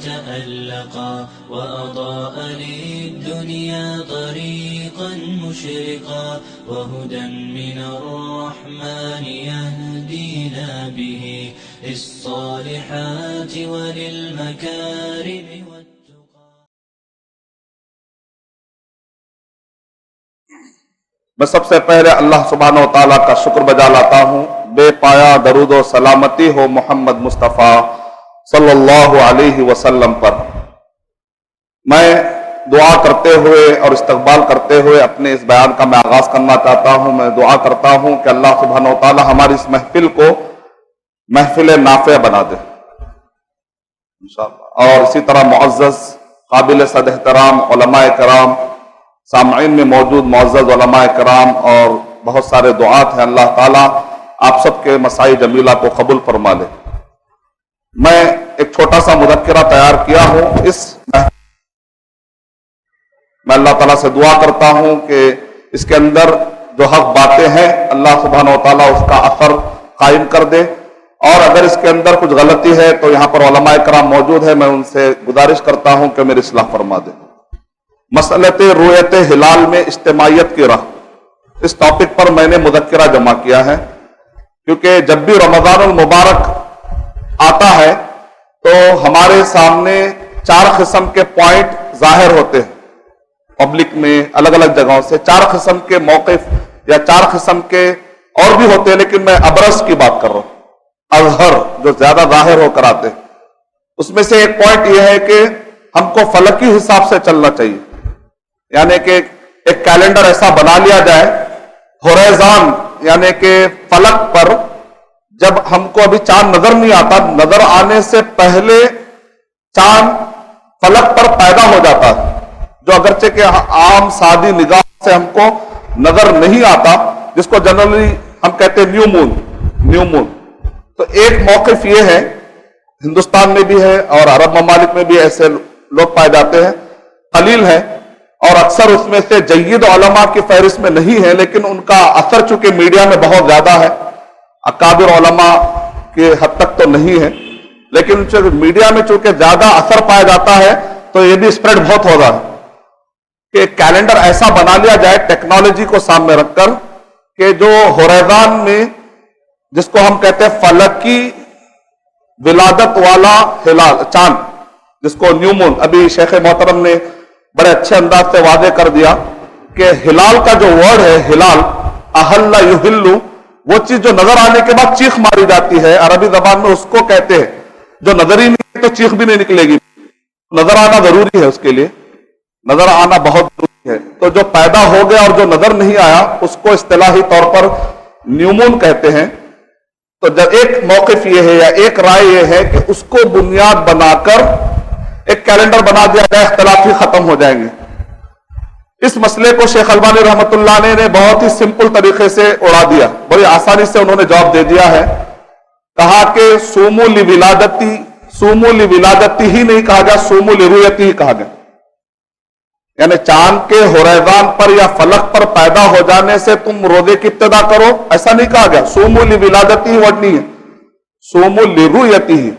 تألقا وأضاء للدنيا طريقا مشرقا وهدى من الرحمن يهدينا به للصالحات وللمكارم والتقى. میں سب سے پہلے اللہ سبحانہ و تعالیٰ کا شکر بجا لاتا ہوں، بے پایا درود و سلامتی ہو محمد مصطفیٰ صلی اللہ علیہ وسلم پر۔ میں دعا کرتے ہوئے اور استقبال کرتے ہوئے اپنے اس بیان کا میں آغاز کرنا چاہتا ہوں۔ میں دعا کرتا ہوں کہ اللہ سبحانہ و تعالیٰ ہماری اس محفل کو محفل نافع بنا دے انشاءاللہ، اور اسی طرح معزز قابل صد احترام علماء کرام، سامعین میں موجود معزز علماء کرام اور بہت سارے دعات ہیں، اللہ تعالیٰ آپ سب کے مساعی جمیلہ کو قبول فرما لے۔ میں ایک چھوٹا سا مذکرہ تیار کیا ہوں، میں اللہ تعالیٰ سے دعا کرتا ہوں کہ اس کے اندر جو حق باتیں ہیں اللہ سبحانہ و تعالیٰ اس کا اثر قائم کر دے، اور اگر اس کے اندر کچھ غلطی ہے تو یہاں پر علماء کرام موجود ہیں، میں ان سے گزارش کرتا ہوں کہ میری اصلاح فرما دے۔ مسئلۃ رؤیت ہلال میں اجتماعیت کی راہ، اس ٹاپک پر میں نے مذکرہ جمع کیا ہے، کیونکہ جب بھی رمضان المبارک آتا ہے تو ہمارے سامنے 4 قسم کے پوائنٹ ظاہر ہوتے ہیں، پبلک میں الگ الگ جگہوں سے 4 قسم کے موقف یا 4 قسم کے اور بھی ہوتے ہیں، لیکن میں ابرز کی بات کر رہا ہوں، اظہر جو زیادہ ظاہر ہو کر آتے ہیں۔ اس میں سے ایک پوائنٹ یہ ہے کہ ہم کو فلکی حساب سے چلنا چاہیے، یعنی کہ ایک کیلنڈر ایسا بنا لیا جائے، ہوریزان یعنی کہ فلک پر جب ہم کو ابھی چاند نظر نہیں آتا، نظر آنے سے پہلے چاند فلک پر پیدا ہو جاتا ہے، جو اگرچہ کہ عام سادی نگاہ سے ہم کو نظر نہیں آتا، جس کو جنرلی ہم کہتے ہیں نیو مون۔ تو ایک موقف یہ ہے، ہندوستان میں بھی ہے اور عرب ممالک میں بھی ایسے لوگ پائے جاتے ہیں، قلیل ہے، اور اکثر اس میں سے جید علماء کی فہرست میں نہیں ہے، لیکن ان کا اثر چونکہ میڈیا میں بہت زیادہ ہے، اکابر علماء کے حد تک تو نہیں ہے، لیکن میڈیا میں چونکہ زیادہ اثر پایا جاتا ہے تو یہ بھی اسپریڈ بہت ہو رہا ہے کہ ایک کیلنڈر ایسا بنا لیا جائے ٹیکنالوجی کو سامنے رکھ کر کہ جو ہوریزان میں جس کو ہم کہتے ہیں فلکی ولادت والا ہلال چاند، جس کو نیو مون، ابھی شیخ محترم نے بڑے اچھے انداز سے واضح کر دیا کہ ہلال کا جو ورڈ ہے، ہلال احل یحلو، وہ چیز جو نظر آنے کے بعد چیخ ماری جاتی ہے، عربی زبان میں اس کو کہتے ہیں، جو نظر ہی نہیں ہے تو چیخ بھی نہیں نکلے گی، نظر آنا ضروری ہے، اس کے لیے نظر آنا بہت ضروری ہے۔ تو جو پیدا ہو گیا اور جو نظر نہیں آیا اس کو اصطلاحی طور پر نیومون کہتے ہیں۔ تو جب ایک موقف یہ ہے یا ایک رائے یہ ہے کہ اس کو بنیاد بنا کر ایک کیلنڈر بنا دیا جائے، اختلاف ہی ختم ہو جائیں گے۔ اس مسئلے کو شیخ البانی رحمۃ اللہ علیہ نے بہت ہی سمپل طریقے سے اڑا دیا، بڑی آسانی سے انہوں نے جواب دے دیا ہے، کہا کہ سومو لولادتی ہی نہیں کہا گیا، سومو لرؤیتی ہی کہا گیا، یعنی چاند کے ہوریزان پر یا فلک پر پیدا ہو جانے سے تم روزے کی ابتدا کرو، ایسا نہیں کہا گیا، سومو لولادتی ہی ورڈ نہیں ہے، سومو لرؤیتی ہی،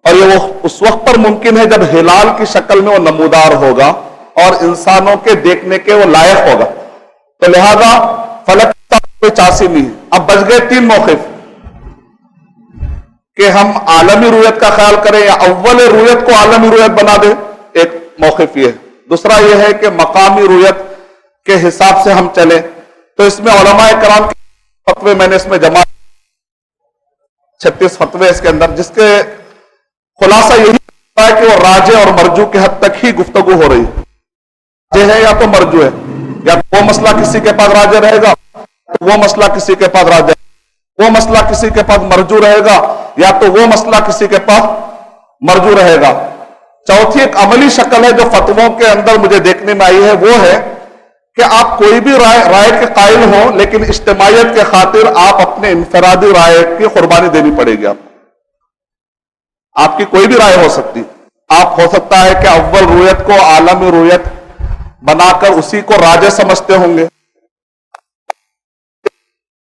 اور یہ وہ اس وقت پر ممکن ہے جب ہلال کی شکل میں وہ نمودار ہوگا اور انسانوں کے دیکھنے کے وہ لائق ہوگا، تو لہذا فلک کا کوئی چاسی نہیں ہے۔ اب بچ گئے 3 موقف کہ ہم عالمی رؤیت کا خیال کریں یا اول رؤیت کو عالمی رؤیت بنا دیں، ایک موقف یہ ہے۔ دوسرا یہ ہے کہ مقامی رؤیت کے حساب سے ہم چلیں، تو اس میں علماء کرام کے فتوے میں نے اس میں جمع 36 فتوے اس کے اندر، جس کے خلاصہ یہی ہے کہ وہ راجع اور مرجو کے حد تک ہی گفتگو ہو رہی ہے یا تو مرجو ہے، یا وہ مسئلہ کسی کے پاس راجع رہے گا، وہ مسئلہ کسی کے پاس راجع، وہ مسئلہ کسی کے پاس مرجو رہے گا، یا تو وہ مسئلہ کسی کے پاس مرجو رہے گا۔ چوتھی ایک عملی شکل ہے جو فتووں کے اندر مجھے دیکھنے میں آئی ہے، وہ ہے کہ آپ کوئی بھی رائے کے قائل ہوں، لیکن اجتماعیت کے خاطر آپ اپنے انفرادی رائے کی قربانی دینی پڑے گی۔ آپ کی کوئی بھی رائے ہو سکتی، آپ ہو سکتا ہے کہ اول رؤیت کو عالمی رؤیت بنا کر اسی کو راجع سمجھتے ہوں گے،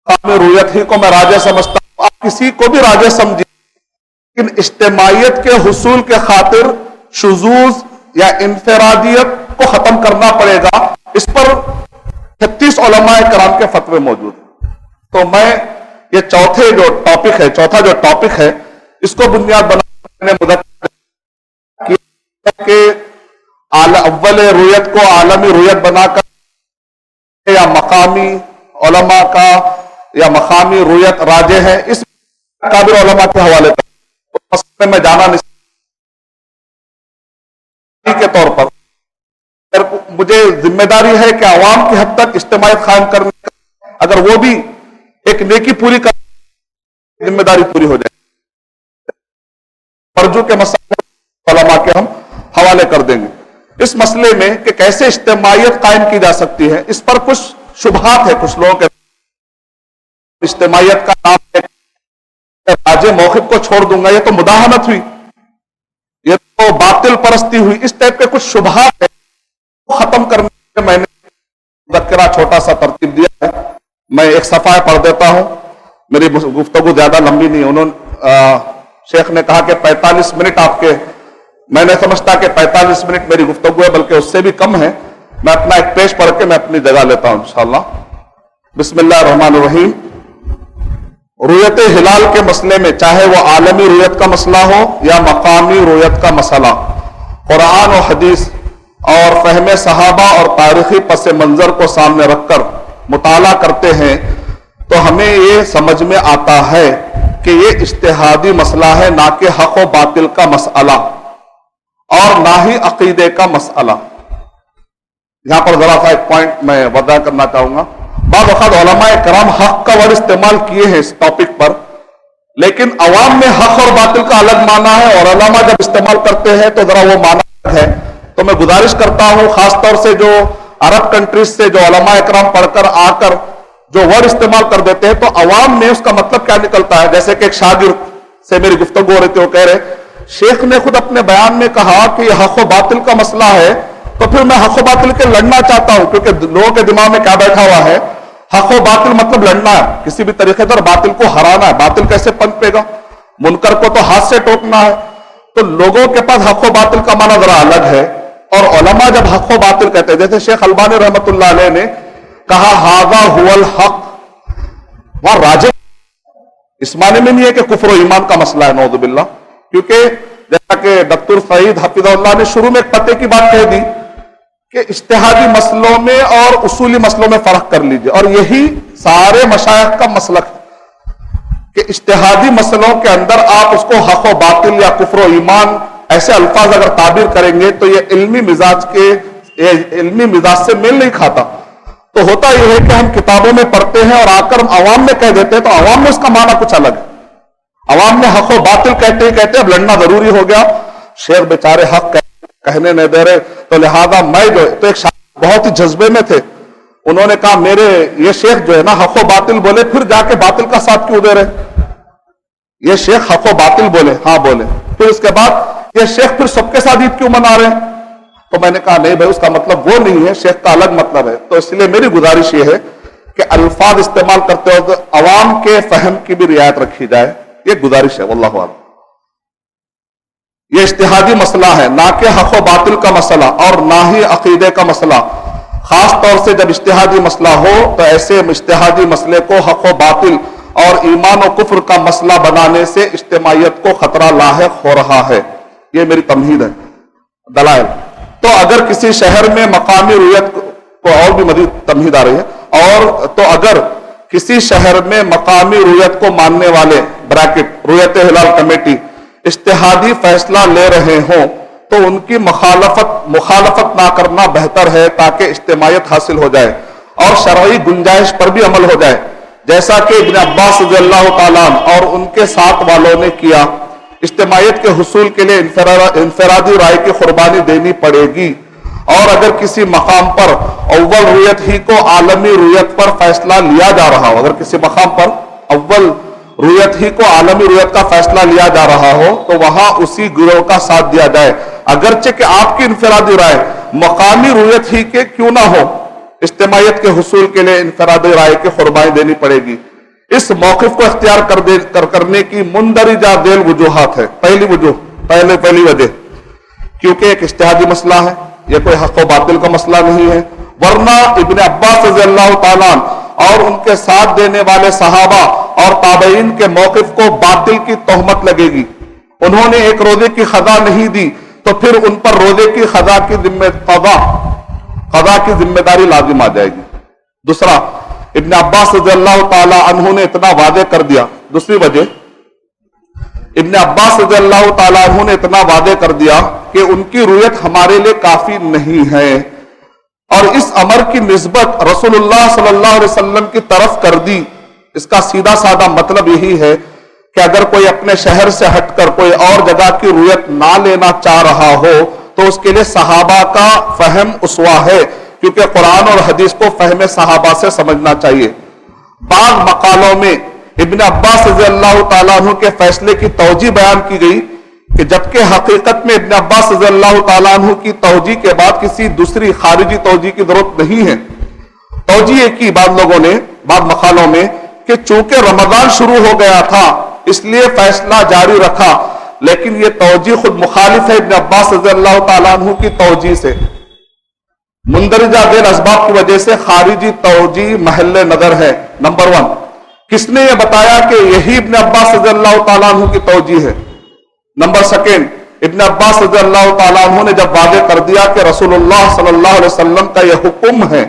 عالمی رؤیت ہی کو میں راجع سمجھتا ہوں، آپ کسی کو بھی راجع سمجھیں، لیکن اجتماعیت کے حصول کے خاطر شذوذ یا انفرادیت کو ختم کرنا پڑے گا. اس پر 36 علماء کرام کے فتوے موجود ہیں. تو میں یہ چوتھا جو ٹاپک ہے اس کو بنیاد بنا مذکر کیا کہ اول رویت کو عالمی رویت بنا کر یا مقامی علماء کا یا مقامی رویت راجح ہے. اس کابر علماء کے حوالے پر میں جانا نہیں کے طور پر مجھے ذمہ داری ہے کہ عوام کی حد تک اجتماعیت قائم کرنے کا اگر وہ بھی ایک نیکی پوری کر ذمہ داری پوری ہو جائے. فرجو کے مسائل علماء کے ہم حوالے کر دیں گے. اس مسئلے میں کہ کیسے اجتماعیت قائم کی جا سکتی ہے اس پر کچھ شبہات ہے کچھ لوگوں کے. اجتماعیت کا نام راجے موقف کو چھوڑ دوں گا یہ تو مداہنت ہوئی, یہ تو باطل پرستی ہوئی. اس ٹائپ کے کچھ شبہات ہے ختم کرنے کے میں نے مذکرہ چھوٹا سا ترتیب دیا ہے. میں ایک صفحہ پڑھ دیتا ہوں, میری گفتگو زیادہ لمبی نہیں. انہوں شیخ نے کہا کہ 45 منٹ آپ کے, میں نے سمجھتا کہ 45 منٹ میری گفتگو ہے بلکہ اس سے بھی کم ہے. میں اپنا ایک پیش پڑھ کے میں اپنی جگہ لیتا ہوں انشاءاللہ. بسم اللہ الرحمن الرحیم. رویت ہلال کے مسئلے میں چاہے وہ عالمی رویت کا مسئلہ ہو یا مقامی رویت کا مسئلہ, قرآن و حدیث اور فہم صحابہ اور تاریخی پس منظر کو سامنے رکھ کر مطالعہ کرتے ہیں تو ہمیں یہ سمجھ میں آتا ہے کہ یہ اجتہادی مسئلہ ہے, نہ کہ حق و باطل کا مسئلہ اور نہ ہی عقیدے کا مسئلہ. یہاں پر ذرا سا ایک پوائنٹ میں وضع کرنا چاہوں گا. بعض اوقات علماء کرام حق کا ورڈ استعمال کیے ہیں اس ٹاپک پر, لیکن عوام میں حق اور باطل کا الگ معنی ہے اور علماء جب استعمال کرتے ہیں تو ذرا وہ معنی الگ ہے. تو میں گزارش کرتا ہوں خاص طور سے جو عرب کنٹریز سے جو علماء اکرام پڑھ کر آ کر جو ورڈ استعمال کر دیتے ہیں تو عوام میں اس کا مطلب کیا نکلتا ہے. جیسے کہ ایک شاگرد سے میری گفتگو ہو رہی تھی, وہ کہہ رہے شیخ نے خود اپنے بیان میں کہا کہ یہ حق و باطل کا مسئلہ ہے, تو پھر میں حق و باطل کے لڑنا چاہتا ہوں کیونکہ لوگوں کے دماغ میں کیا بیٹھا ہوا ہے, حق و باطل مطلب لڑنا ہے, کسی بھی طریقے پر باطل کو ہرانا ہے. باطل کیسے پنپے گا, منکر کو تو ہاتھ سے ٹوکنا ہے. تو لوگوں کے پاس حق و باطل کا معنی ذرا الگ ہے, اور علماء جب حق و باطل کہتے ہیں جیسے شیخ البانی رحمۃ اللہ علیہ نے کہا ھذا ھو الحق, وہاں راجح اس معنی میں نہیں ہے کہ کفر و ایمان کا مسئلہ ہے نعوذ باللہ, کیونکہ جیسا کہ ڈاکٹر سعید حفظہ اللہ نے شروع میں ایک پتے کی بات کہہ دی کہ اجتہادی مسئلوں میں اور اصولی مسئلوں میں فرق کر لیجئے, اور یہی سارے مشائخ کا مسلک ہے کہ اجتہادی مسئلوں کے اندر آپ اس کو حق و باطل یا کفر و ایمان ایسے الفاظ اگر تعبیر کریں گے تو یہ علمی مزاج سے میل نہیں کھاتا. تو ہوتا یہ ہے کہ ہم کتابوں میں پڑھتے ہیں اور آ کر ہم عوام میں کہہ دیتے ہیں تو عوام میں اس کا معنی کچھ الگ ہے. عوام میں حق و باطل کہتے ہی کہتے اب لڑنا ضروری ہو گیا, شیخ بیچارے حق کہنے نہیں دے رہے, تو لہذا میں جو تو ایک بہت ہی جذبے میں تھے, انہوں نے کہا میرے یہ شیخ جو ہے نا حق و باطل بولے, پھر جا کے باطل کا ساتھ کیوں دے رہے, یہ شیخ حق و باطل بولے, ہاں بولے, پھر اس کے بعد یہ شیخ پھر سب کے ساتھ عید کیوں منا رہے ہیں. تو میں نے کہا نہیں بھائی اس کا مطلب وہ نہیں ہے, شیخ کا الگ مطلب ہے. تو اس لیے میری گزارش یہ ہے کہ الفاظ استعمال کرتے وقت عوام کے فہم کی بھی رعایت رکھی جائے, یہ گزارش ہے. واللہ اعلم. یہ اجتہادی مسئلہ ہے, نہ کہ حق و باطل کا مسئلہ اور نہ ہی عقیدے کا مسئلہ. خاص طور سے جب اجتہادی مسئلہ ہو تو ایسے اجتہادی مسئلے کو حق و باطل اور ایمان و کفر کا مسئلہ بنانے سے اجتماعیت کو خطرہ لاحق ہو رہا ہے. یہ میری تمہید ہے. دلائل تو اگر کسی شہر میں مقامی رویت کو اور بھی مزید تمہید آ رہی ہے, اور تو اگر کسی شہر میں مقامی رویت کو ماننے والے بریکٹ رویت ہلال کمیٹی اجتہادی فیصلہ لے رہے ہوں تو ان کی مخالفت نہ کرنا بہتر ہے تاکہ اجتماعیت حاصل ہو جائے اور شرعی گنجائش پر بھی عمل ہو جائے, جیسا کہ ابن عباس رضی اللہ تعالیٰ اور ان کے ساتھ والوں نے کیا. اجتماعیت کے حصول کے لیے انفرادی رائے کی قربانی دینی پڑے گی, اور اگر کسی مقام پر اول رویت ہی کو عالمی رویت پر فیصلہ لیا جا رہا ہو, اگر کسی مقام پر اول رویت ہی کو عالمی رویت کا فیصلہ لیا جا رہا ہو تو وہاں اسی گروہ کا ساتھ دیا جائے, اگرچہ کہ آپ کی انفرادی رائے مقامی رویت ہی کے کیوں نہ ہو. اجتماعیت کے حصول کے لیے انفرادی رائے کی قربانی دینی پڑے گی. اس موقف کو اختیار کرنے کی مندرجہ ذیل وجوہات ہے. پہلی وجہ کیونکہ ایک اجتہادی مسئلہ ہے، یہ کوئی حق و باطل کا مسئلہ نہیں ہے، ورنہ ابن عباس رضی اللہ تعالیٰ عنہ اور ان کے ساتھ دینے والے صحابہ اور تابعین کے موقف کو باطل کی تہمت لگے گی۔ انہوں نے ایک روزے کی قضا نہیں دی تو پھر ان پر روزے کی قضا کی ذمہ داری لازم آ جائے گی۔ دوسرا، ابن عباس رضی اللہ تعالی عنہ نے اتنا واضح کر دیا، دوسری وجہ ابن عباس رضی اللہ تعالی عنہ نے اتنا واضح کر دیا کہ ان کی رویت ہمارے لیے کافی نہیں ہے، اور اس امر کی نسبت رسول اللہ صلی اللہ علیہ وسلم کی طرف کر دی۔ اس کا سیدھا سادہ مطلب یہی ہے کہ اگر کوئی اپنے شہر سے ہٹ کر کوئی اور جگہ کی رویت نہ لینا چاہ رہا ہو تو اس کے لیے صحابہ کا فہم اسوا ہے، کیونکہ قرآن اور حدیث کو فہم صحابہ سے سمجھنا چاہیے۔ بعض مقالوں میں ابن عباس رضی اللہ تعالیٰ عنہ کے فیصلے کی توجیہ بیان کی گئی کہ جبکہ حقیقت میں ابن عباس رضی اللہ تعالیٰ عنہ کی توجیہ کے بعد کسی دوسری خارجی توجیہ کی ضرورت نہیں ہے۔ توجیہ یہ کی بعض لوگوں نے بعض مقالوں میں کہ چونکہ رمضان شروع ہو گیا تھا اس لیے فیصلہ جاری رکھا، لیکن یہ توجیہ خود مخالف ہے ابن عباس رضی اللہ تعالیٰ عنہ کی توجیہ سے۔ مندرجہ ذیل اسباب کی وجہ سے خارجی توجیہ محل نظر ہے۔ نمبر 1، کس نے یہ بتایا کہ یہی ابن عباس رضی اللہ تعالیٰ عنہ کی توجیہ ہے؟ نمبر 2، ابن عباس رضی اللہ تعالیٰ عنہ نے جب واضح کر دیا کہ رسول اللہ صلی اللہ علیہ وسلم کا یہ حکم ہے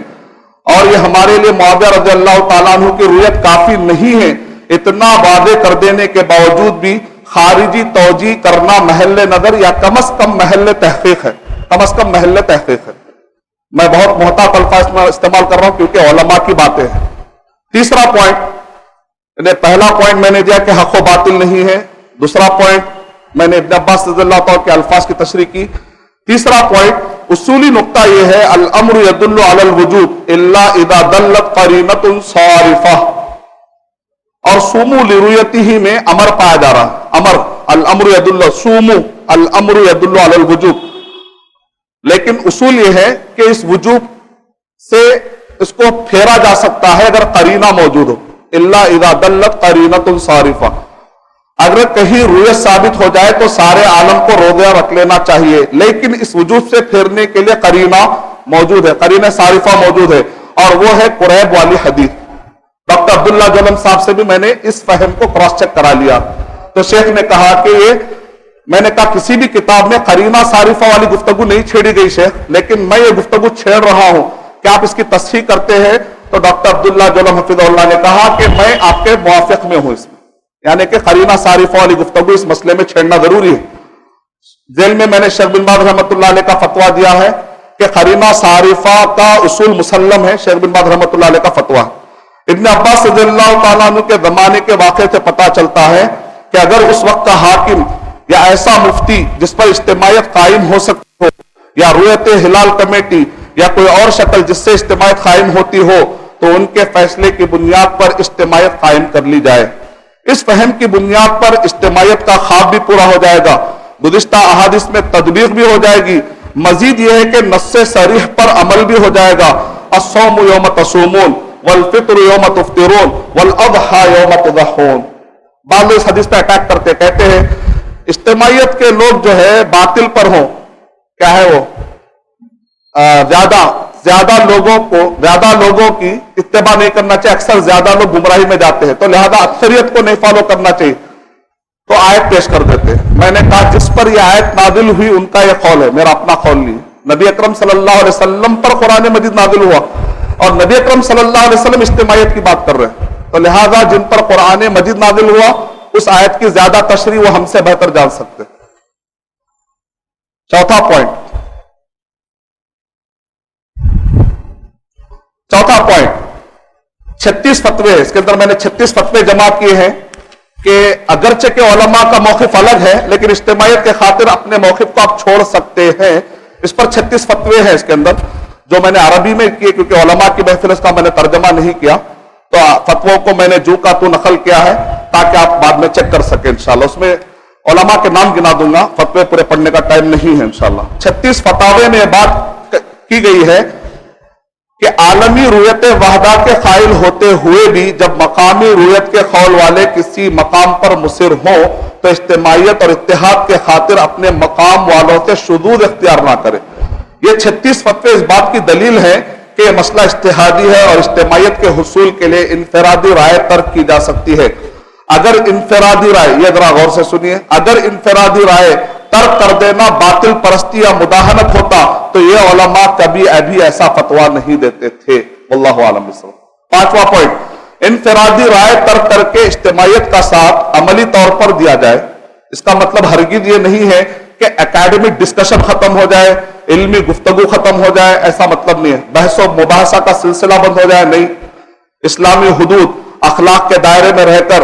اور یہ ہمارے لیے معاویہ رضی اللہ تعالیٰ عنہ کی رویت کافی نہیں ہے، اتنا واضح کر دینے کے باوجود بھی خارجی توجیہ کرنا محل نظر یا کم از کم محل تحقیق ہے، کم از کم محل تحقیق ہے۔ میں بہت محتاط الفاظ استعمال کر رہا ہوں کیونکہ علماء کی باتیں ہیں۔ تیسرا پوائنٹ، پہلا پوائنٹ میں نے دیا کہ حق و باطل نہیں ہے، دوسرا پوائنٹ میں نے ابن عباس رضی اللہ تعالیٰ کے الفاظ کی تشریح کی، تیسرا پوائنٹ اصولی نقطہ یہ ہے الامر يدل على الوجوب الا اذا دلت قرینۃ صارفہ، اور سومو لرؤیتہ میں امر پایا جا رہا، امر الامر يدل، سومو الامر يدل على الوجوب، لیکن اصول یہ ہے کہ اس وجوب سے اس کو پھیرا جا سکتا ہے اگر قرینہ موجود ہو، الا اذا دلت قرینۃ صارفہ، اگر کہیں رویت ثابت ہو جائے تو سارے عالم کو روزہ رکھ لینا چاہیے، لیکن اس وجوب سے پھیرنے کے لیے قرینہ موجود ہے، قرینہ صارفہ موجود ہے، اور وہ ہے قریب والی حدیث۔ ڈاکٹر عبداللہ جولم صاحب سے بھی میں نے اس فہم کو کراس چیک کرا لیا، تو شیخ نے کہا کہ یہ، میں نے کہا کسی بھی کتاب میں قرینہ صارفہ والی گفتگو نہیں چھیڑی گئی شیخ، لیکن میں یہ گفتگو چھیڑ رہا ہوں کہ آپ اس کی تصحیح کرتے ہیں، تو ڈاکٹر عبداللہ جولم حفظہ اللہ نے کہا کہ میں آپ کے موافق میں ہوں اس میں، یعنی کہ قرینہ صارفہ والی گفتگو اس مسئلے میں چھیڑنا ضروری ہے۔ ذیل میں نے شیخ بن باز رحمۃ اللہ علیہ کا فتویٰ دیا ہے کہ قرینہ صارفہ کا اصول مسلم ہے، شیخ بن باز رحمۃ اللہ علیہ کا فتویٰ۔ ابن عباس رضی اللہ تعالیٰ عنہ کے زمانے کے واقعے سے پتہ چلتا ہے کہ اگر اس وقت کا حاکم یا ایسا مفتی جس پر اجتماعیت قائم ہو سکتی ہو، یا رویت ہلال کمیٹی یا کوئی اور شکل جس سے اجتماعیت قائم ہوتی ہو، تو ان کے فیصلے کی بنیاد پر اجتماعیت قائم کر لی جائے۔ اس فہم کی بنیاد پر اجتماعیت کا خواب بھی پورا ہو جائے گا، گزشتہ احادیث میں تطبیق بھی ہو جائے گی، مزید یہ ہے کہ نص صریح پر عمل بھی ہو جائے گا۔ الصوم یوم تصومون والفطر یوم تفطرون والاضحى یوم تضحون۔ بعض لوگ اس حدیث پہ اٹیک کرتے کہتے ہیں اجتماعیت کے لوگ جو ہے باطل پر ہوں، کیا ہے وہ زیادہ لوگوں کی اتباع نہیں کرنا چاہیے، اکثر زیادہ لوگ گمراہی میں جاتے ہیں، تو لہذا اکثریت کو نہیں فالو کرنا چاہیے، تو آیت پیش کر دیتے ہیں۔ میں نے کہا جس پر یہ آیت نازل ہوئی ان کا یہ قول ہے، میرا اپنا قول نہیں ہے۔ نبی اکرم صلی اللہ علیہ وسلم پر قرآن مجید نازل ہوا، اور نبی اکرم صلی اللہ علیہ وسلم اجتماعیت کی بات کر رہے ہیں، تو لہذا جن پر قرآن مجید نازل ہوا اس آیت کی زیادہ تشریح وہ ہم سے بہتر جان سکتے۔ چوتھا پوائنٹ 36 فتوے، اس کے اندر میں نے 36 فتوے جمع کیے ہیں کہ اگرچہ کہ علماء کا موقف الگ ہے لیکن اجتماعیت کے خاطر اپنے موقف کو آپ چھوڑ سکتے ہیں۔ اس پر 36 فتوے ہیں اس کے اندر، جو میں نے عربی میں کیے کیونکہ علماء کی محفل اس کا میں نے ترجمہ نہیں کیا، تو فتووں کو میں نے جو کا تو نقل کیا ہے تاکہ آپ بعد میں چیک کر سکیں انشاءاللہ۔ اس میں علماء کے نام گنا دوں گا، فتوے پورے پڑھنے کا ٹائم نہیں ہے انشاءاللہ۔ 36 فتاوے میں بات کی گئی ہے کہ عالمی رویت وحدہ کے قائل ہوتے ہوئے بھی جب مقامی رویت کے قول والے کسی مقام پر مصر ہوں تو اجتماعیت اور اتحاد کے خاطر اپنے مقام والوں سے شذوذ اختیار نہ کرے۔ یہ 36 فتوے اس بات کی دلیل ہے کہ یہ مسئلہ اجتہادی ہے اور اجتماعیت کے حصول کے لیے انفرادی رائے ترک کی جا سکتی ہے۔ اگر انفرادی رائے، یہ ذرا غور سے سنیے، اگر انفرادی رائے ترک کر دینا باطل پرستی یا مداہنت ہوتا تو یہ علماء کبھی ابھی ایسا فتویٰ نہیں دیتے تھے۔ واللہ اعلم بالصواب۔ پانچواں پوائنٹ، انفرادی رائے ترک کر کے اجتماعیت کا ساتھ عملی طور پر دیا جائے۔ اس کا مطلب ہرگز یہ نہیں ہے کہ اکیڈمک ڈسکشن ختم ہو جائے، علمی گفتگو ختم ہو جائے، ایسا مطلب نہیں ہے۔ بحث و مباحثہ کا سلسلہ بند ہو جائے، نہیں۔ اسلامی حدود اخلاق کے دائرے میں رہ کر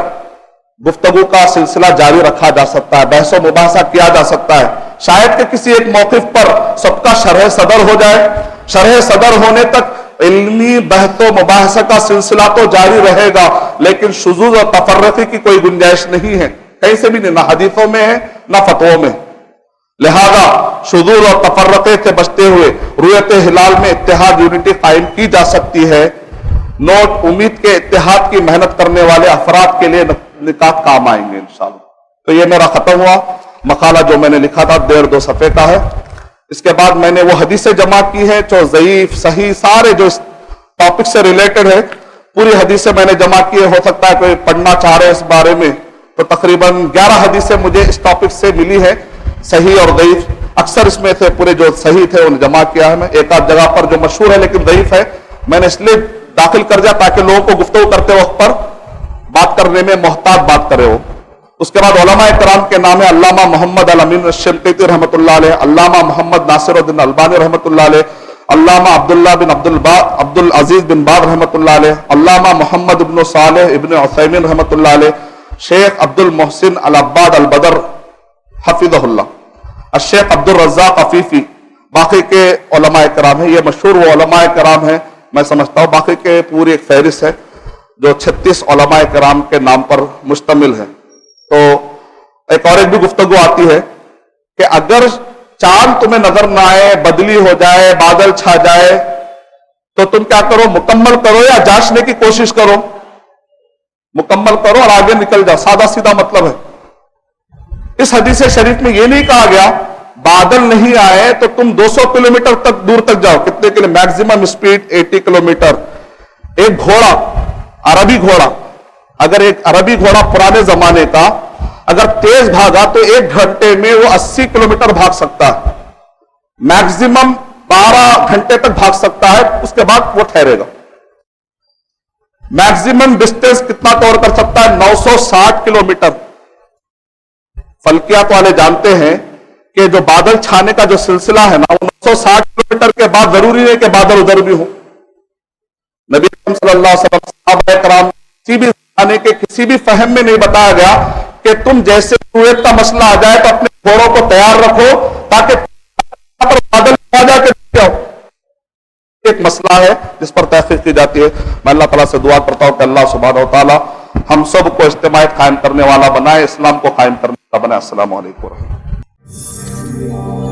گفتگو کا سلسلہ جاری رکھا جا سکتا ہے، بحث و مباحثہ کیا جا سکتا ہے۔ شاید کہ کسی ایک موقف پر سب کا شرح صدر ہو جائے، شرح صدر ہونے تک علمی بحث و مباحثہ کا سلسلہ تو جاری رہے گا، لیکن شذوذ اور تفرقے کی کوئی گنجائش نہیں ہے، کہیں سے بھی نہیں، نہ حدیثوں میں ہے نہ فتووں میں۔ لہذا شذوذ اور تفرقے سے بچتے ہوئے رؤیت ہلال میں اتحاد، یونٹی قائم کی جا سکتی ہے۔ نوٹ، امید کے اتحاد کی محنت کرنے والے افراد کے لیے نکات کام آئیں گے انشاءاللہ۔ تو یہ میرا ختم ہوا مقالہ جو میں نے لکھا تھا، 1.5-2 صفحے کا ہے۔ اس کے بعد میں نے وہ حدیثیں جمع کی ہیں جو ضعیف، صحیح، سارے جو اس ٹاپک سے ریلیٹڈ ہے، پوری حدیثیں میں نے جمع کی ہے۔ ہو سکتا ہے کوئی پڑھنا چاہ رہے اس بارے میں، تو تقریباً 11 حدیثیں مجھے اس ٹاپک سے ملی ہے، صحیح اور ضعیف۔ اکثر اس میں سے پورے جو صحیح تھے انہیں جمع کیا ہے میں، ایک آدھ جگہ پر جو مشہور ہے لیکن ضعیف ہے میں نے اس لیے داخل کر دیا تاکہ لوگوں کو گفتگو کرتے وقت پر بات کرنے میں محتاط بات کرے ہو۔ اس کے بعد علماء کرام کے نام ہے علامہ محمد الامین الشنقیطی رحمۃ اللہ علیہ، علامہ محمد ناصر الدین البانی رحمۃ اللہ علیہ، علامہ عبداللہ بن عبد العزیز بن باز رحمۃ اللہ علیہ، علامہ محمد ابن صالح ابن عثیمین رحمۃ اللہ علیہ، شیخ عبد المحسن العباد البدر حفظہ اللہ، الشیخ عبد الرزاق عفیفی، باقی کے علماء کرام ہیں۔ یہ مشہور وہ علماء کرام ہیں، میں سمجھتا ہوں باقی کے پوری ایک فہرست ہے جو 36 علماء کرام کے نام پر مشتمل ہے۔ تو ایک اور بھی گفتگو آتی ہے کہ اگر چاند تمہیں نظر نہ آئے، بدلی ہو جائے، بادل چھا جائے تو تم کیا کرو؟ مکمل کرو یا جانچنے کی کوشش کرو؟ مکمل کرو اور آگے نکل جاؤ، سادہ سیدھا مطلب ہے۔ اس حدیث شریف میں یہ نہیں کہا گیا بادل نہیں آئے تو تم 200 کلومیٹر تک دور تک جاؤ۔ کتنے کے لیے؟ Maximum speed 80 kilometre. ایک گھوڑا، عربی گھوڑا، اگر ایک عربی گھوڑا پرانے زمانے کا اگر تیز بھاگا تو 1 گھنٹے میں وہ 80 کلومیٹر بھاگ سکتا ہے، میکسیمم 12 گھنٹے تک بھاگ سکتا ہے، اس کے بعد وہ ٹھہرے گا۔ میکسیمم ڈسٹینس کتنا کور کر سکتا ہے؟ 960 کلومیٹر۔ فلکیات والے جانتے ہیں کہ جو بادل چھانے کا جو سلسلہ ہے نا، وہ 960 کلومیٹر کے بعد ضروری ہے کہ بادل ادھر بھی ہو۔ نبی اکرم صلی اللہ علیہ وسلم، صحابہ کرام کسی بھی زمانے کے کسی بھی فہم میں نہیں بتایا گیا کہ تم جیسے کویت کا مسئلہ آ جائے تو اپنے گھوڑوں کو تیار رکھو تاکہ بادل آ جا کے جاؤ۔ ایک مسئلہ ہے جس پر تحقیق کی جاتی ہے۔ میں اللہ تعالیٰ سے دعا کرتا ہوں کہ اللہ سبحانہ و تعالیٰ ہم سب کو اجتماعیت قائم کرنے والا بنائے، اسلام کو قائم کرنے والا بنائے۔ السلام علیکم ورحمۃ اللہ۔